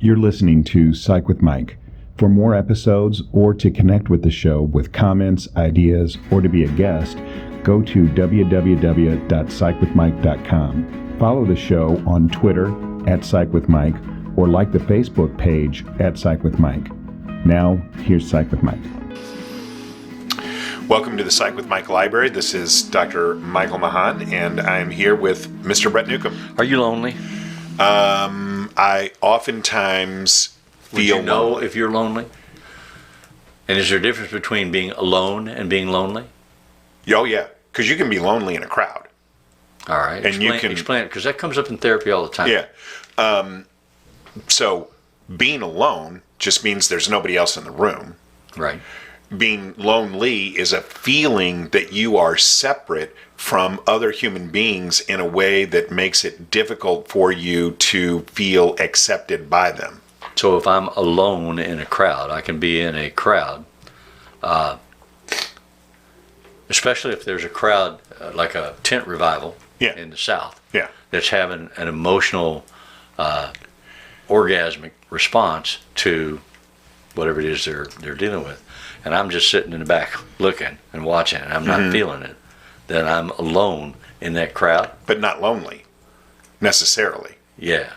You're listening to Psych with Mike. For more episodes or to connect with the show with comments, ideas, or to be a guest, go to www.psychwithmike.com. Follow the show on Twitter @PsychWithMike or like the Facebook page @PsychWithMike. Now, here's Psych with Mike. Welcome to the Psych with Mike Library. This is Dr. Michael Mahan, and I'm here with Mr. Brett Newcomb. Are you lonely? I oftentimes feel Would you know lonely. if you're lonely? And is there a difference between being alone and being lonely? Oh, yeah, because you can be lonely in a crowd. All right. And you can explain it, because that comes up in therapy all the time. Yeah. So being alone just means there's nobody else in the room. Right. Being lonely is a feeling that you are separate from other human beings in a way that makes it difficult for you to feel accepted by them. So if I'm alone in a crowd, I can be in a crowd, especially if there's a crowd like a tent revival in the South that's having an emotional, orgasmic response to whatever it is they're dealing with. And I'm just sitting in the back looking and watching, and I'm not feeling it, then I'm alone in that crowd. But not lonely, necessarily. Yeah,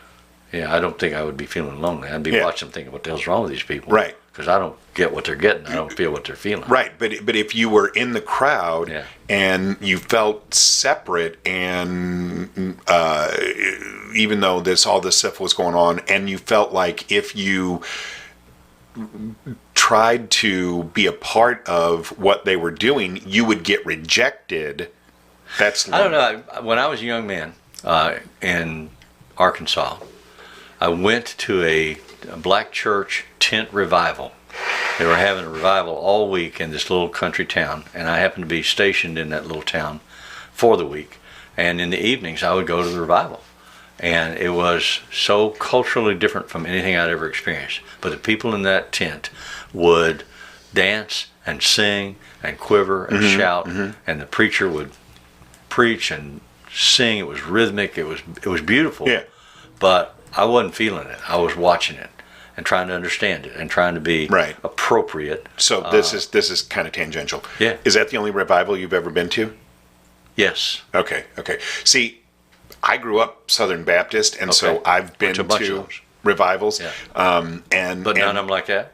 I don't think I would be feeling lonely. I'd be watching thinking, what the hell's wrong with these people? Right. Because I don't get what they're getting. I don't feel what they're feeling. Right, but if you were in the crowd and you felt separate, and even though all this stuff was going on, and you felt like if you tried to be a part of what they were doing, you would get rejected. That's I don't know. When I was a young man in Arkansas, I went to a black church tent revival. They were having a revival all week in this little country town, and I happened to be stationed in that little town for the week. And in the evenings, I would go to the revival. And it was so culturally different from anything I'd ever experienced. But the people in that tent would dance and sing and quiver and shout, and the preacher would preach and sing. It was rhythmic. It was beautiful. Yeah. But I wasn't feeling it. I was watching it and trying to understand it and trying to be appropriate. So this is kind of tangential. Yeah. Is that the only revival you've ever been to? Yes. Okay. See, I grew up Southern Baptist, and so I've been to revivals. Yeah. But none of them like that?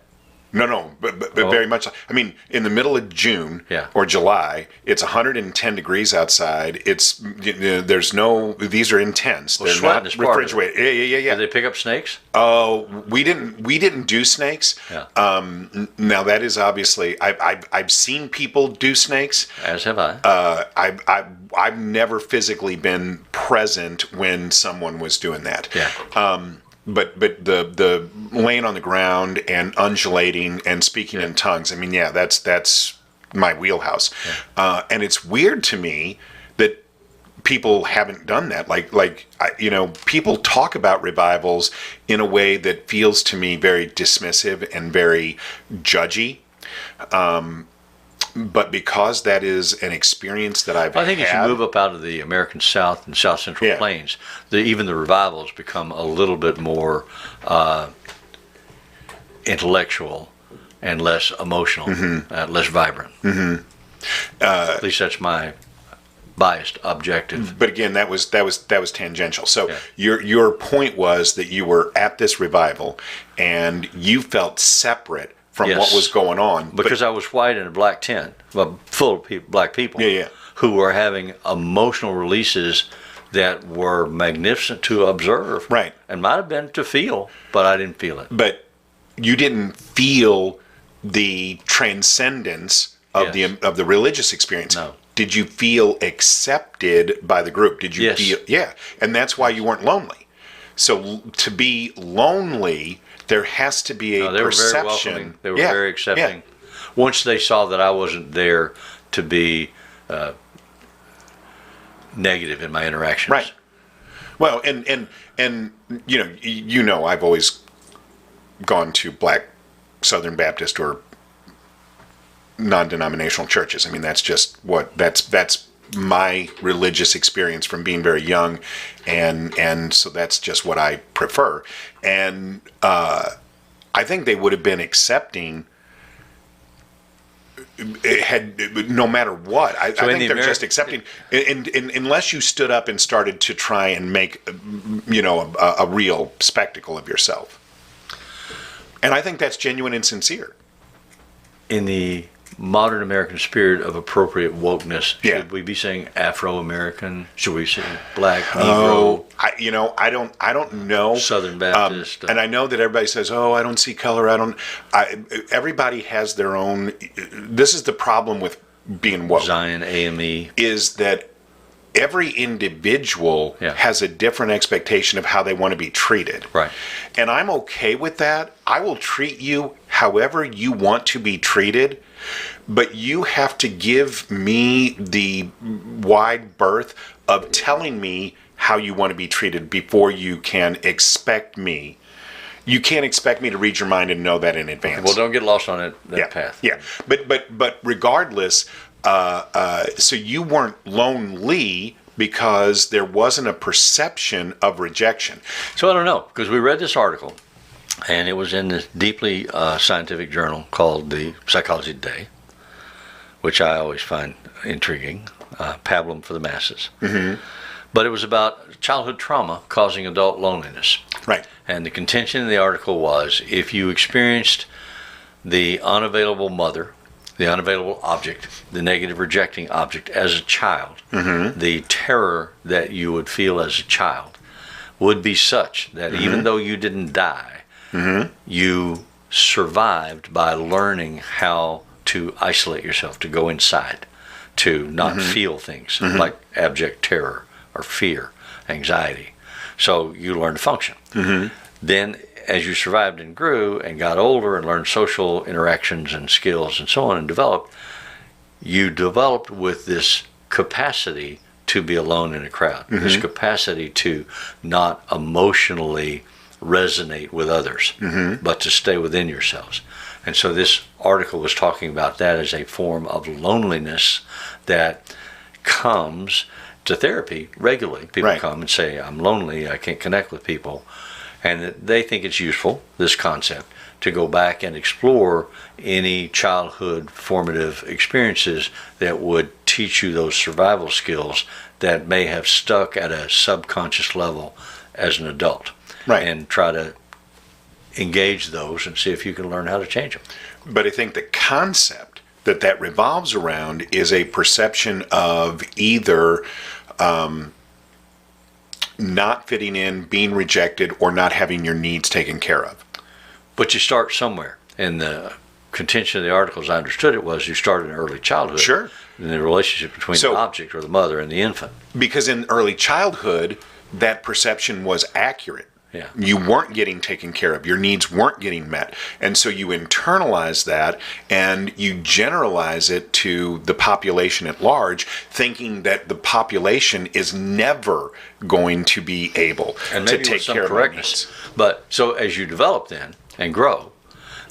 No, but very much. I mean, in the middle of June or July, it's 110 degrees outside. There's no. These are intense. They're not refrigerated. Yeah. Did they pick up snakes? Oh, we didn't do snakes. Yeah. Now that is obviously I've seen people do snakes. As have I. I've never physically been present when someone was doing that. Yeah. But the laying on the ground and undulating and speaking in tongues, I mean, that's my wheelhouse. Yeah. And it's weird to me that people haven't done that. People talk about revivals in a way that feels to me very dismissive and very judgy. But because that is an experience that I've had. I think as you move up out of the American South and South Central Plains, even the revivals become a little bit more intellectual and less emotional, less vibrant. At least that's my biased objective. But again, that was tangential. So your point was that you were at this revival and you felt separate from what was going on. Because I was white in a black tent, full of black people who were having emotional releases that were magnificent to observe. Right. And might have been to feel, but I didn't feel it. But you didn't feel the transcendence of the religious experience. No. Did you feel accepted by the group? Did you feel? Yeah. And that's why you weren't lonely. So to be lonely, there has to be a they perception. Were very welcoming. They were very accepting. Yeah. Once they saw that I wasn't there to be negative in my interactions. Right. Well, and I've always gone to black Southern Baptist or non-denominational churches. I mean, that's just that's my religious experience from being very young, and so that's just what I prefer. And I think they would have been accepting. It had, no matter what. I think they're just accepting, unless you stood up and started to try and make, a real spectacle of yourself. And I think that's genuine and sincere. In the modern American spirit of appropriate wokeness, Yeah. should we be saying Afro-American? Should we say Black, Negro? I don't know. Southern Baptist. And I know that everybody says, "Oh, I don't see color." Everybody has their own. This is the problem with being woke. Zion, AME. Is that every individual has a different expectation of how they want to be treated. Right. And I'm okay with that. I will treat you however you want to be treated, but you have to give me the wide berth of telling me how you want to be treated before you can expect me. You can't expect me to read your mind and know that in advance. Well, don't get lost on that path. Yeah, but regardless, so you weren't lonely because there wasn't a perception of rejection. So I don't know, because we read this article, and it was in this deeply scientific journal called the Psychology Today, which I always find intriguing, pablum for the masses. Mm-hmm. But it was about childhood trauma causing adult loneliness. Right. And the contention in the article was, if you experienced the unavailable mother, the unavailable object, the negative rejecting object as a child, Mm-hmm. the terror that you would feel as a child would be such that even though you didn't die, you survived by learning how to isolate yourself, to go inside, to not feel things like abject terror or fear, anxiety. So you learned to function. Then as you survived and grew and got older and learned social interactions and skills and so on and developed, you developed with this capacity to be alone in a crowd, this capacity to not emotionally resonate with others, but to stay within yourselves. And so this article was talking about that as a form of loneliness that comes to therapy regularly. People come and say, I'm lonely, I can't connect with people. And they think it's useful, this concept, to go back and explore any childhood formative experiences that would teach you those survival skills that may have stuck at a subconscious level as an adult. Right. And try to engage those and see if you can learn how to change them. But I think the concept that revolves around is a perception of either not fitting in, being rejected, or not having your needs taken care of. But you start somewhere. And the contention of the article, as I understood it, was you start in early childhood. Sure. In the relationship between the object or the mother and the infant. Because in early childhood, that perception was accurate. Yeah. You weren't getting taken care of. Your needs weren't getting met. And so you internalize that and you generalize it to the population at large, thinking that the population is never going to be able to take care of our needs. But so as you develop then and grow,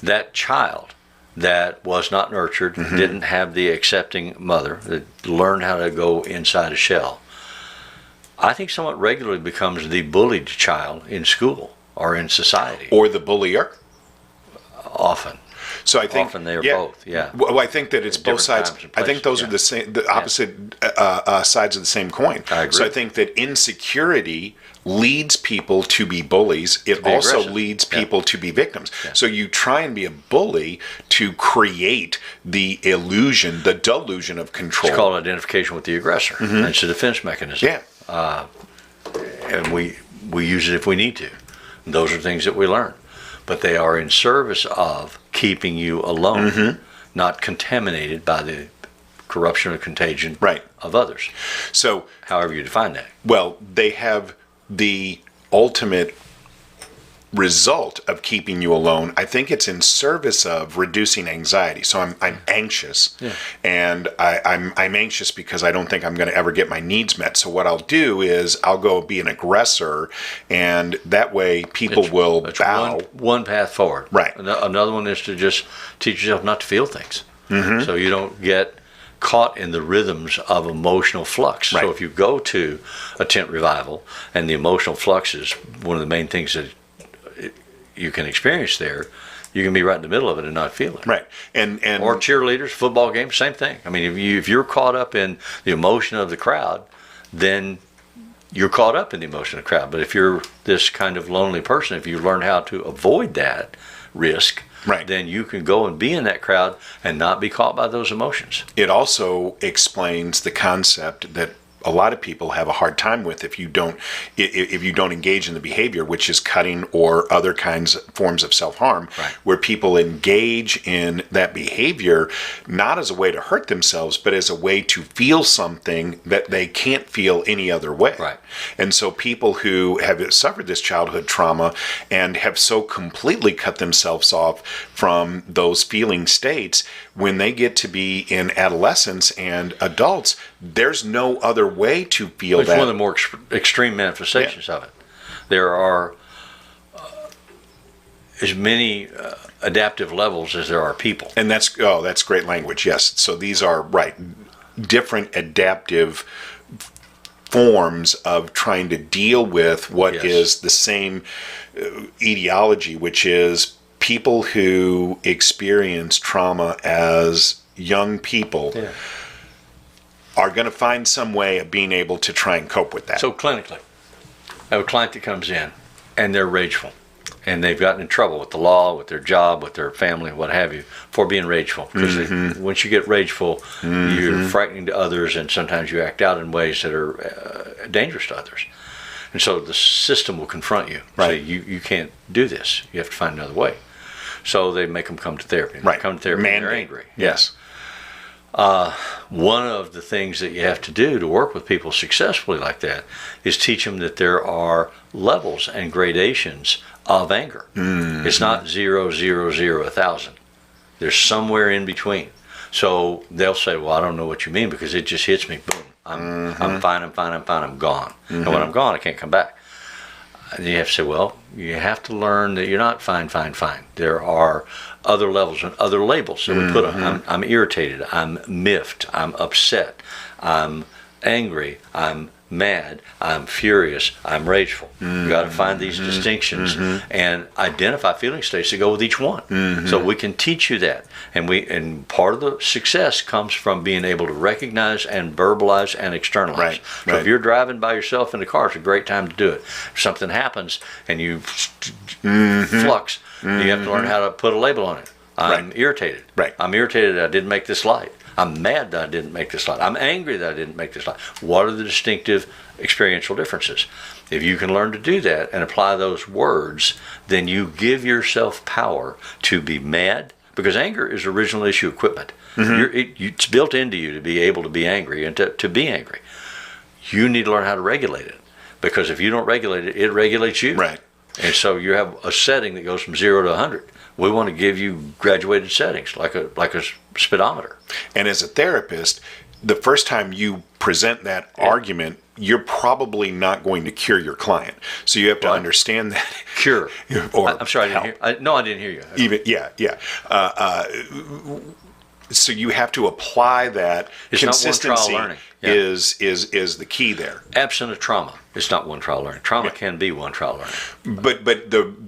that child that was not nurtured, didn't have the accepting mother, that learned how to go inside a shell, I think somewhat regularly becomes the bullied child in school or in society. Or the bullier. Often. So I think often they are both. Yeah. Well, I think that it's both sides. I think those are the same, the opposite sides of the same coin. I agree. So I think that insecurity leads people to be bullies. It also leads people to be victims. Yeah. So you try and be a bully to create the illusion, the delusion of control. It's called identification with the aggressor. It's a defense mechanism. Yeah. And we use it if we need to. Those are things that we learn. But they are in service of keeping you alone, not contaminated by the corruption or contagion of others. So, however you define that. Well, they have the ultimate result of keeping you alone. I think it's in service of reducing anxiety. So I'm anxious, and I'm anxious because I don't think I'm going to ever get my needs met. So what I'll do is I'll go be an aggressor, and that way people will bow. One path forward. Right. Another one is to just teach yourself not to feel things. So you don't get caught in the rhythms of emotional flux. Right. So if you go to a tent revival, and the emotional flux is one of the main things that you can experience there, you can be right in the middle of it and not feel it. Right. And or cheerleaders, football games, same thing. I mean, if you're caught up in the emotion of the crowd, then you're caught up in the emotion of the crowd. But if you're this kind of lonely person, if you learn how to avoid that risk, right, then you can go and be in that crowd and not be caught by those emotions. It also explains the concept that a lot of people have a hard time with if you don't engage in the behavior, which is cutting or other forms of self-harm, right, where people engage in that behavior not as a way to hurt themselves, but as a way to feel something that they can't feel any other way. Right. And so people who have suffered this childhood trauma and have so completely cut themselves off from those feeling states, when they get to be in adolescence and adults, there's no other way to feel it's that. One of the more extreme manifestations of it. There are as many adaptive levels as there are people. And that's great language, yes. So these are, right, different adaptive forms of trying to deal with what Yes. is the same etiology, which is people who experience trauma as young people are going to find some way of being able to try and cope with that. So clinically, I have a client that comes in and they're rageful, and they've gotten in trouble with the law, with their job, with their family, what have you, for being rageful. Because once you get rageful, you're frightening to others, and sometimes you act out in ways that are dangerous to others. And so the system will confront you. Right. Say, you can't do this. You have to find another way. So they make them come to therapy. Right. Come to therapy when they're angry. Yes. One of the things that you have to do to work with people successfully like that is teach them that there are levels and gradations of anger. It's not 0, 0, 0, 1,000. There's somewhere in between. So they'll say, well, I don't know what you mean, because it just hits me, boom. I'm fine, I'm gone. And when I'm gone, I can't come back. And you have to say, well, you have to learn that you're not fine. There are other levels and other labels that we put on. I'm irritated, I'm miffed, I'm upset, I'm angry, I'm mad, I'm furious, I'm rageful. You got to find these distinctions and identify feeling states that go with each one. So we can teach you that, and part of the success comes from being able to recognize and verbalize and externalize. Right, So if you're driving by yourself in the car, it's a great time to do it. If something happens and you flux, you have to learn how to put a label on it. I'm irritated. Right. I'm irritated that I didn't make this light. I'm mad that I didn't make this light. I'm angry that I didn't make this light. What are the distinctive experiential differences? If you can learn to do that and apply those words, then you give yourself power to be mad, because anger is original issue equipment. It's built into you to be able to be angry and to be angry. You need to learn how to regulate it, because if you don't regulate it, it regulates you. Right. And so you have a setting that goes from 0 to 100. We want to give you graduated settings, like a speedometer. And as a therapist, the first time you present that argument, you're probably not going to cure your client. So you have to understand that. Cure. Or I'm sorry, I didn't hear. No, I didn't hear you. Even so you have to apply that. It's not one consistency. trial learning. Is the key there. Absent of trauma, it's not one trial learning. Trauma can be one trial learning.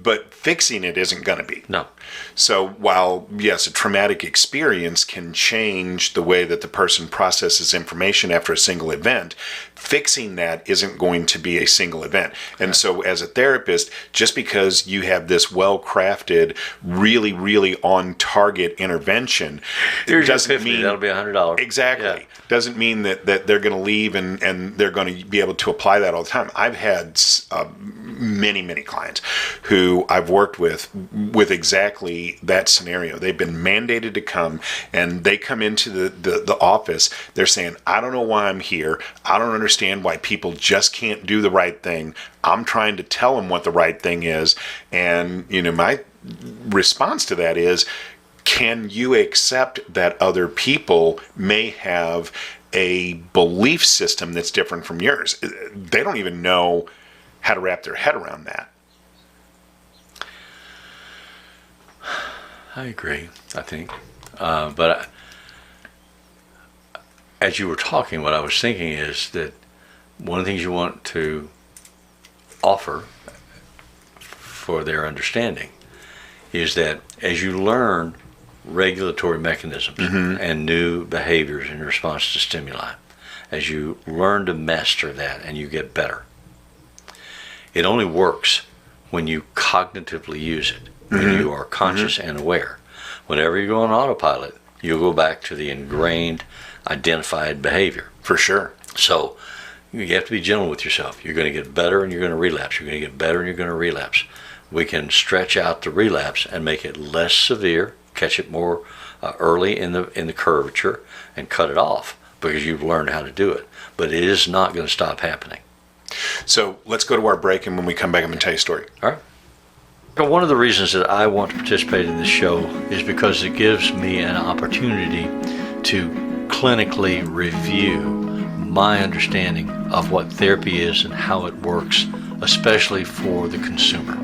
But fixing it isn't going to be. No. So while, yes, a traumatic experience can change the way that the person processes information after a single event, fixing that isn't going to be a single event. And so as a therapist, just because you have this well-crafted, really, really on-target intervention, Here's your doesn't 50, mean... that'll be $100. Exactly. Yeah. Doesn't mean that they're going to leave and they're going to be able to apply that all the time. I've had many clients who I've worked with exactly that scenario. They've been mandated to come, and they come into the office. They're saying, I don't know why I'm here. I don't understand why people just can't do the right thing. I'm trying to tell them what the right thing is. And, my response to that is, can you accept that other people may have a belief system that's different from yours? They don't even know how to wrap their head around that. I agree, I think. But as you were talking, what I was thinking is that one of the things you want to offer for their understanding is that as you learn regulatory mechanisms and new behaviors in response to stimuli, as you learn to master that and you get better, it only works when you cognitively use it, when you are conscious and aware. Whenever you go on autopilot, you'll go back to the ingrained, identified behavior. For sure. So you have to be gentle with yourself. You're going to get better and you're going to relapse. You're going to get better and you're going to relapse. We can stretch out the relapse and make it less severe, catch it more early in the curvature, and cut it off because you've learned how to do it. But it is not going to stop happening. So let's go to our break, and when we come back, I'm going to tell you a story. All right. One of the reasons that I want to participate in this show is because it gives me an opportunity to clinically review my understanding of what therapy is and how it works, especially for the consumer.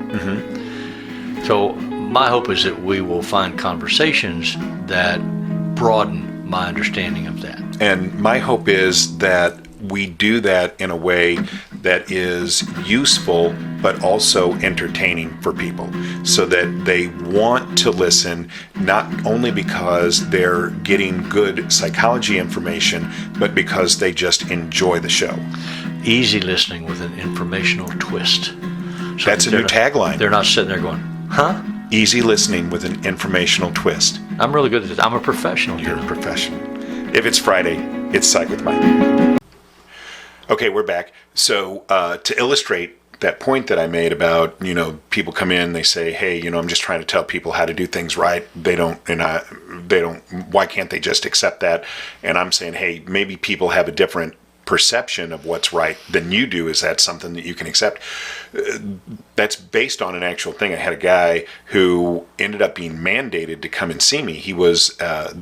So my hope is that we will find conversations that broaden my understanding of that. And my hope is that we do that in a way that is useful but also entertaining for people, so that they want to listen, not only because they're getting good psychology information, but because they just enjoy the show. Easy listening with an informational twist. So That's a new tagline. They're not sitting there going, huh? Easy listening with an informational twist. I'm really good at this. I'm a professional. You're a professional. If it's Friday, it's Psych with Mike. Okay, we're back. So to illustrate that point that I made about, people come in, they say, hey, I'm just trying to tell people how to do things right. Why can't they just accept that? And I'm saying, hey, maybe people have a different perception of what's right than you do. Is that something that you can accept? That's based on an actual thing. I had a guy who ended up being mandated to come and see me. He was I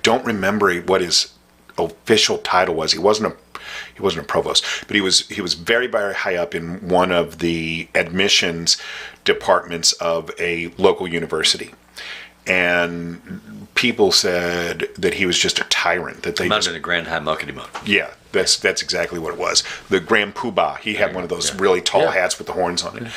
don't remember what his official title was. He wasn't a provost, but he was very, very high up in one of the admissions departments of a local university. And people said that he was just a tyrant. That they might have been a Grand High Muckety Muck. Yeah, that's exactly what it was. The Grand Poobah. He had one of those really tall hats with the horns on it.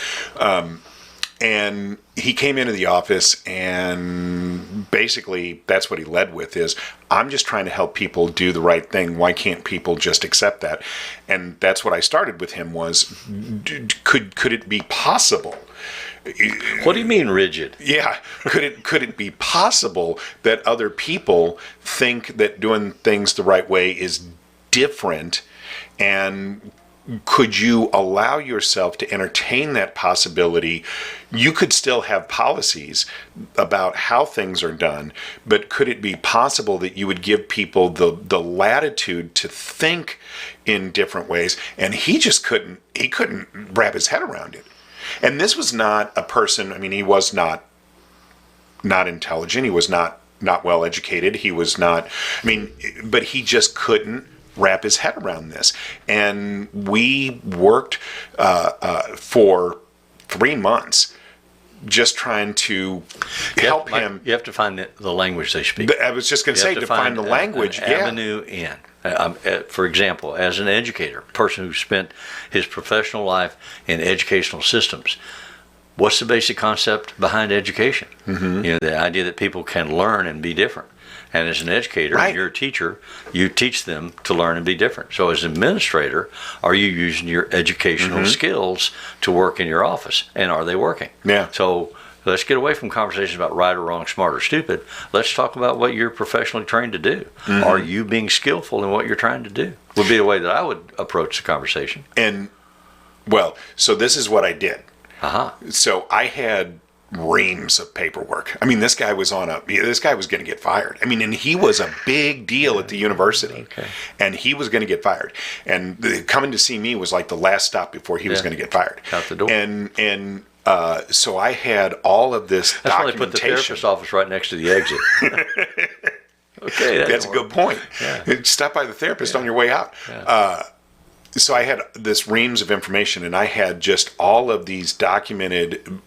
And he came into the office, and basically that's what he led with is, I'm just trying to help people do the right thing. Why can't people just accept that? And that's what I started with him was, could it be possible? What do you mean rigid? Yeah. Could it be possible that other people think that doing things the right way is different, and could you allow yourself to entertain that possibility? You could still have policies about how things are done, but could it be possible that you would give people the latitude to think in different ways? And he just couldn't wrap his head around it. And this was not a person, he was not intelligent, he was not well educated, he was not, but he just couldn't wrap his head around this. And we worked for 3 months just trying to help him. You have to find the language they speak. I was just going to say, to find the language. An avenue in. For example, as an educator, a person who spent his professional life in educational systems, what's the basic concept behind education? The idea that people can learn and be different. And as an educator, you're a teacher, you teach them to learn and be different. So as an administrator, are you using your educational skills to work in your office? And are they working? Yeah. So let's get away from conversations about right or wrong, smart or stupid. Let's talk about what you're professionally trained to do. Are you being skillful in what you're trying to do? Would be the way that I would approach the conversation. And, so this is what I did. So I had reams of paperwork. This guy was going to get fired. And he was a big deal at the university, and he was going to get fired. And coming to see me was like the last stop before he was going to get fired. Out the door. And so I had all of this That's documentation. why they put the therapist's office right next to the exit. That's a good point. Stop by the therapist on your way out. so I had this reams of information, and I had just all of these documented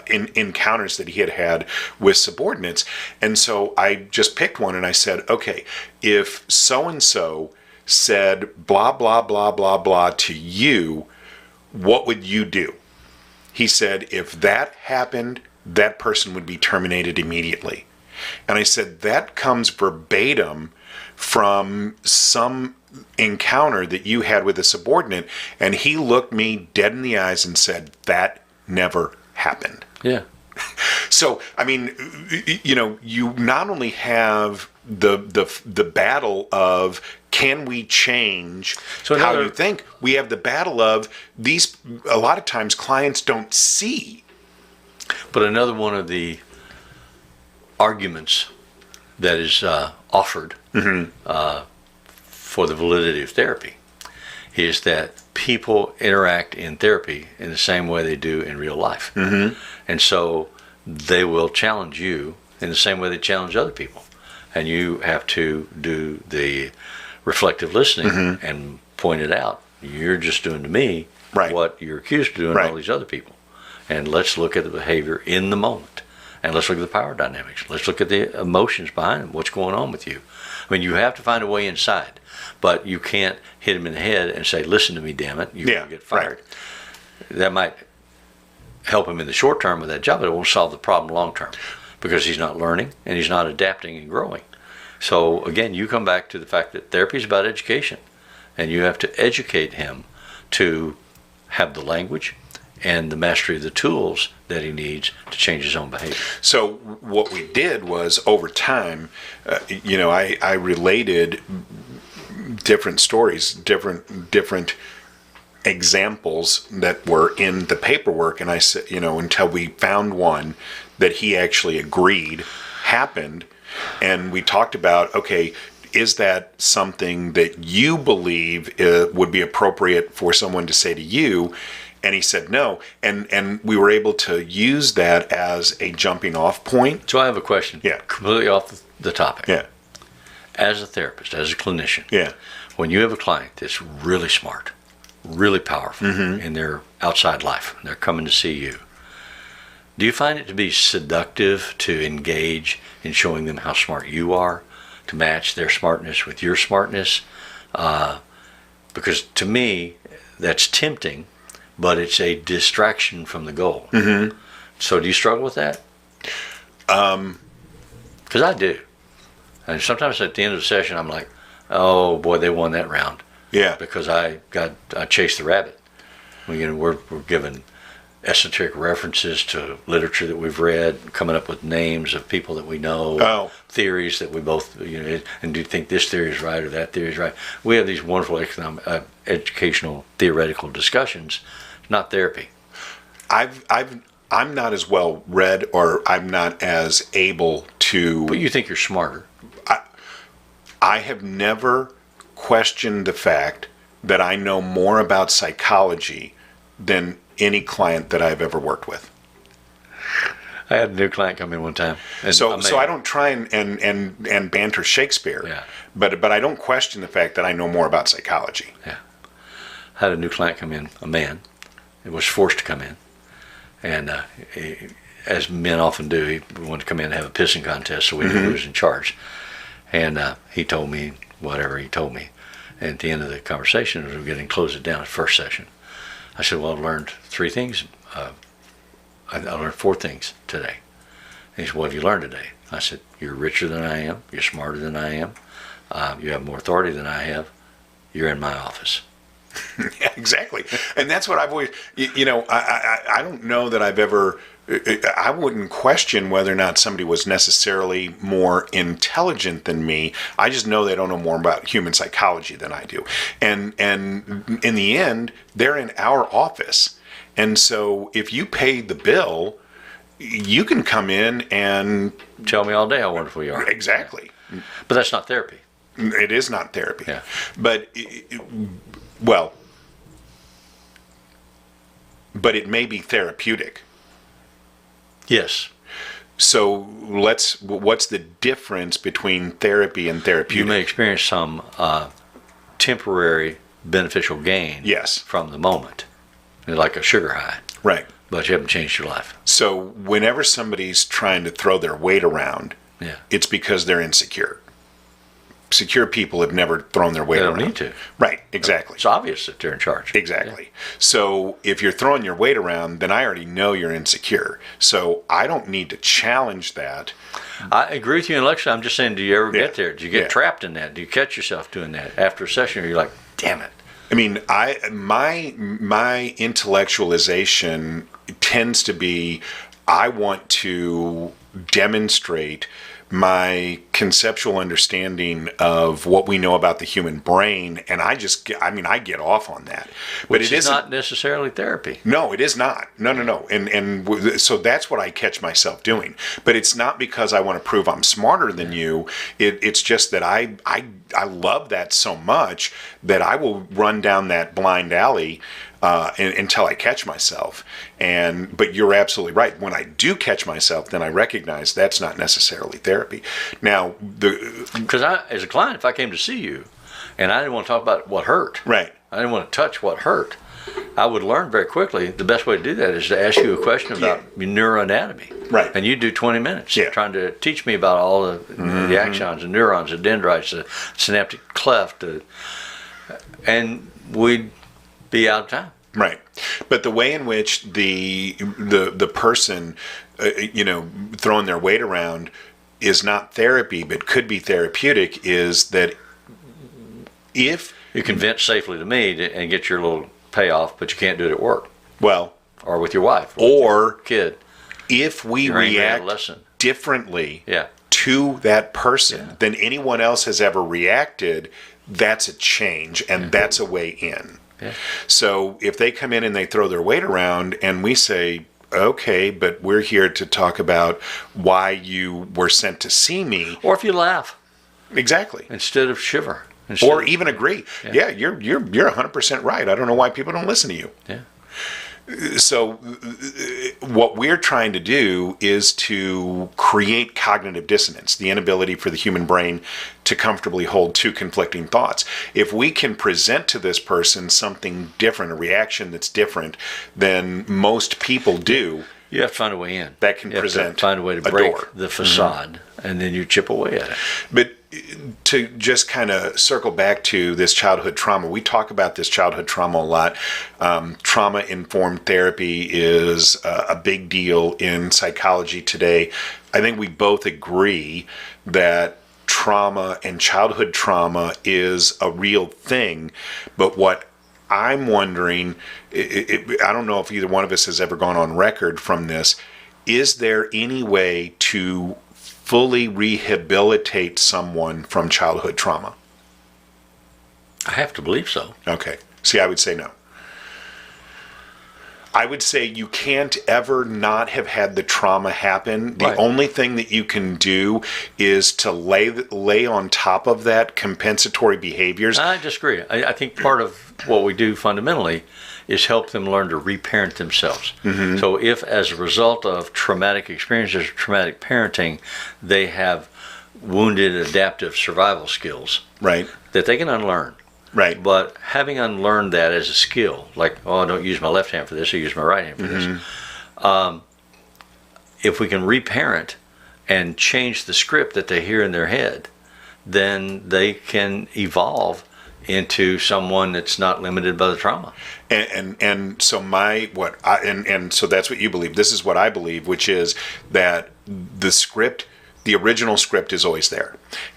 encounters that he had had with subordinates. And so I just picked one and I said, okay, if so-and-so said blah, blah, blah, blah, blah to you, what would you do? He said, if that happened, that person would be terminated immediately. And I said, that comes verbatim from some encounter that you had with a subordinate. And he looked me dead in the eyes and said, that never happened. Yeah. So, I mean, you know, you not only have the battle of can we change how you think, we have the battle of these, a lot of times clients don't see. But another one of the arguments that is offered for the validity of therapy is that people interact in therapy in the same way they do in real life. And so they will challenge you in the same way they challenge other people. And you have to do the reflective listening and point it out. You're just doing to me what you're accused of doing to all these other people. And let's look at the behavior in the moment. And let's look at the power dynamics. Let's look at the emotions behind them. What's going on with you? I mean, you have to find a way inside. But you can't hit him in the head and say, listen to me, damn it. You're going to get fired. That might help him in the short term with that job, but it won't solve the problem long term because he's not learning and he's not adapting and growing. So, again, you come back to the fact that therapy is about education. And you have to educate him to have the language and the mastery of the tools that he needs to change his own behavior. So what we did was, over time, you know, I related different stories, different examples that were in the paperwork, and I said, you know, until we found one that he actually agreed happened, and we talked about, okay, is that something that you believe would be appropriate for someone to say to you? And he said no, and we were able to use that as a jumping off point. So I have a question. Yeah. Completely off the topic. Yeah. As a therapist, as a clinician. Yeah. When you have a client that's really smart, really powerful in their outside life, and they're coming to see you, do you find it to be seductive to engage in showing them how smart you are, to match their smartness with your smartness? Because to me, that's tempting, but it's a distraction from the goal. So do you struggle with that? Because I do. And sometimes at the end of the session, I'm like, oh boy, they won that round. Yeah. Because I chased the rabbit. We're given esoteric references to literature that we've read, coming up with names of people that we know, theories that we both, you know, and do you think this theory is right or that theory is right? We have these wonderful educational theoretical discussions, not therapy. I'm not as well read, or I'm not as able to. But you think you're smarter. I have never questioned the fact that I know more about psychology than any client that I've ever worked with. I had a new client come in one time. So I don't try and banter Shakespeare. Yeah. But I don't question the fact that I know more about psychology. Yeah. I had a new client come in, a man. It was forced to come in. And as men often do, he wanted to come in and have a pissing contest, so we knew who was in charge. And he told me whatever he told me. And at the end of the conversation, as we were getting close it down, the first session, I said, well, I've learned 3 things. I learned 4 things today. And he said, what have you learned today? I said, you're richer than I am. You're smarter than I am. You have more authority than I have. You're in my office. Yeah, exactly. And that's what I've always, you know, I don't know that I've ever, I wouldn't question whether or not somebody was necessarily more intelligent than me. I just know they don't know more about human psychology than I do. And in the end, they're in our office. And so if you pay the bill, you can come in and tell me all day how wonderful you are. Exactly. But that's not therapy. It is not therapy. Yeah. But it may be therapeutic. Yes. So what's the difference between therapy and therapeutic? You may experience some temporary beneficial gain Yes. from the moment. Like a sugar high. Right. But you haven't changed your life. So whenever somebody's trying to throw their weight around, Yeah. it's because they're insecure. Secure people have never thrown their weight They around. don't need to. Right, exactly. It's obvious that they're in charge. Exactly. So if you're throwing your weight around, then I already know you're insecure. So I don't need to challenge that. I agree with you intellectually. I'm just saying, do you ever Yeah. get there? Do you get Yeah. trapped in that? Do you catch yourself doing that? After a session, you're like, damn it. I mean, my intellectualization tends to be, I want to demonstrate my conceptual understanding of what we know about the human brain, and I get off on that. But Which it is isn't. not necessarily therapy. No, it is not. No. So that's what I catch myself doing. But it's not because I want to prove I'm smarter than you. It's just that I love that so much that I will run down that blind alley until I catch myself. But you're absolutely right. When I do catch myself, then I recognize that's not necessarily therapy. Now, Because as a client, if I came to see you and I didn't want to talk about what hurt, right. I didn't want to touch what hurt, I would learn very quickly the best way to do that is to ask you a question about your neuroanatomy. Right. And you do 20 minutes trying to teach me about all the axons, the neurons, the dendrites, the synaptic cleft, and we'd be out of time. Right. But the way in which the person, throwing their weight around is not therapy, but could be therapeutic, is that if You can vent safely to me and get your little payoff, but you can't do it at work well, or with your wife or with your kid. if we Your angry react adolescent. differently Yeah. to that person than anyone else has ever reacted, that's a change, and that's a way in. Yeah. So if they come in and they throw their weight around and we say, okay, but we're here to talk about why you were sent to see me. Or if you laugh Exactly. instead of shiver. Or even agree. Yeah, you're 100% right. I don't know why people don't listen to you. Yeah. So what we're trying to do is to create cognitive dissonance, the inability for the human brain to comfortably hold two conflicting thoughts. If we can present to this person something different, a reaction that's different than most people do, You have to find a way in. that can You have present to find a way to a break door. the facade, and then you chip away at it. But to just kind of circle back to this childhood trauma, we talk about this childhood trauma a lot. Trauma-informed therapy is a big deal in psychology today. I think we both agree that trauma and childhood trauma is a real thing. But what I'm wondering, I don't know if either one of us has ever gone on record from this, is there any way to fully rehabilitate someone from childhood trauma? I have to believe so. Okay. See, I would say no. I would say you can't ever not have had the trauma happen. The Right. only thing that you can do is to lay on top of that compensatory behaviors. I disagree. I think part of what we do fundamentally is help them learn to reparent themselves. So if as a result of traumatic experiences or traumatic parenting, they have wounded adaptive survival skills Right. that they can unlearn. Right. But having unlearned that as a skill, like, I don't use my left hand for this, I use my right hand for this. If we can reparent and change the script that they hear in their head, then they can evolve into someone that's not limited by the trauma. And so so that's what you believe. This is what I believe, which is that the original script is always there,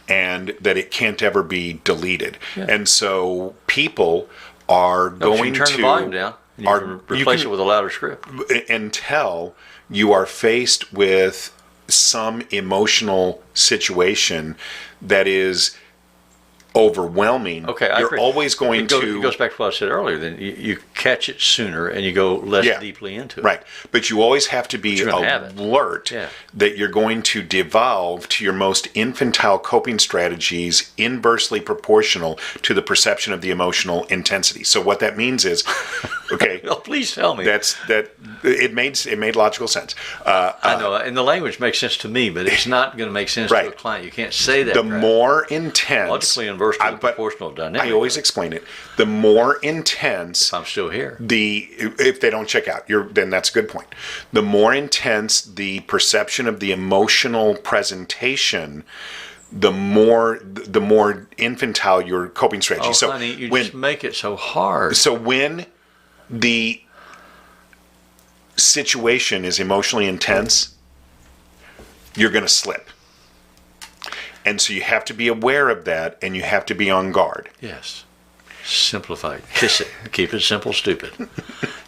and that it can't ever be deleted. Yeah. And so people are going you turn to the volume down, and you can replace it with a louder script. Until you are faced with some emotional situation that is overwhelming. Okay, I you're agree. always going It to goes back to what I said earlier. Then you catch it sooner and you go less Yeah. deeply into it. right, but you always have to be you're gonna have it. alert Yeah. that you're going to devolve to your most infantile coping strategies inversely proportional to the perception of the emotional intensity. So what that means is, okay, Please tell me. It made logical sense. I know, and the language makes sense to me, but it's not going to make sense to a client. You can't say that. The more intense, logically inverse to the proportional dynamic. I always explain it. The more intense, if I'm still here, if they don't check out, then that's a good point. The more intense the perception of the emotional presentation, the more infantile your coping strategy. Oh, so honey, you just make it so hard. So when the situation is emotionally intense, you're going to slip. And so you have to be aware of that, and you have to be on guard. Yes. Simplify it. Kiss it. Keep it simple, stupid.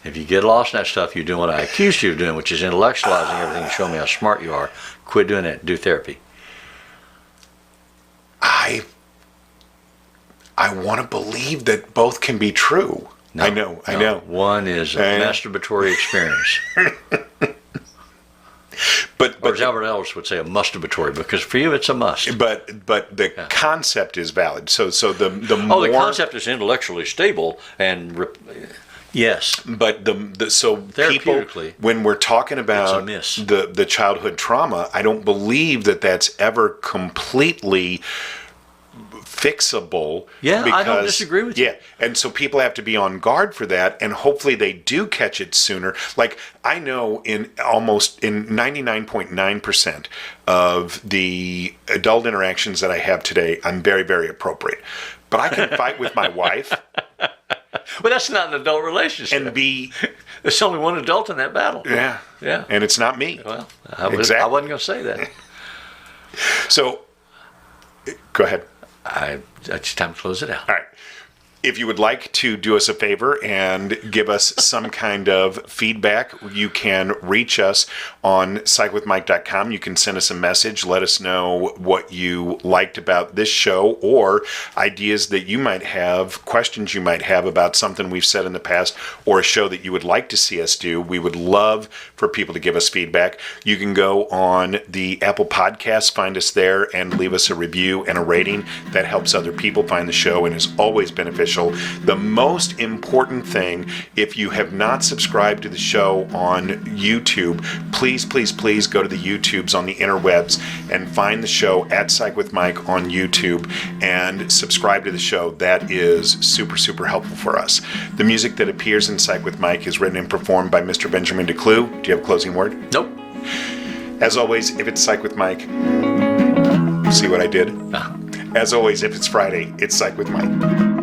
If you get lost in that stuff, you're doing what I accused you of doing, which is intellectualizing everything and showing me how smart you are. Quit doing that. Do therapy. I want to believe that both can be true. No, I know. One is a masturbatory experience. But or as Albert Ellis would say, a masturbatory, because for you it's a must. But the concept is valid. So the more... the concept is intellectually stable and... Yes. But so people, when we're talking about the childhood trauma, I don't believe that that's ever completely fixable. Yeah, I don't disagree with you. Yeah, and so people have to be on guard for that, and hopefully they do catch it sooner. Like, I know in 99.9% of the adult interactions that I have today, I'm very, very appropriate. But I can fight with my wife. Well, that's not an adult relationship. And there's only one adult in that battle. Yeah. Yeah. And it's not me. Well, I wasn't going to say that. So, go ahead. It's time to close it out. All right. If you would like to do us a favor and give us some kind of feedback, you can reach us on psychwithmike.com. You can send us a message. Let us know what you liked about this show, or ideas that you might have, questions you might have about something we've said in the past, or a show that you would like to see us do. We would love for people to give us feedback. You can go on the Apple Podcasts, find us there, and leave us a review and a rating. That helps other people find the show and is always beneficial. The most important thing, if you have not subscribed to the show on YouTube, please go to the YouTubes on the interwebs and find the show at Psych with Mike on YouTube and subscribe to the show. That is super, super helpful for us. The music that appears in Psych with Mike is written and performed by Mr. Benjamin DeClue. Do you have a closing word? Nope. As always, if it's Psych with Mike, see what I did? As always, if it's Friday, it's Psych with Mike.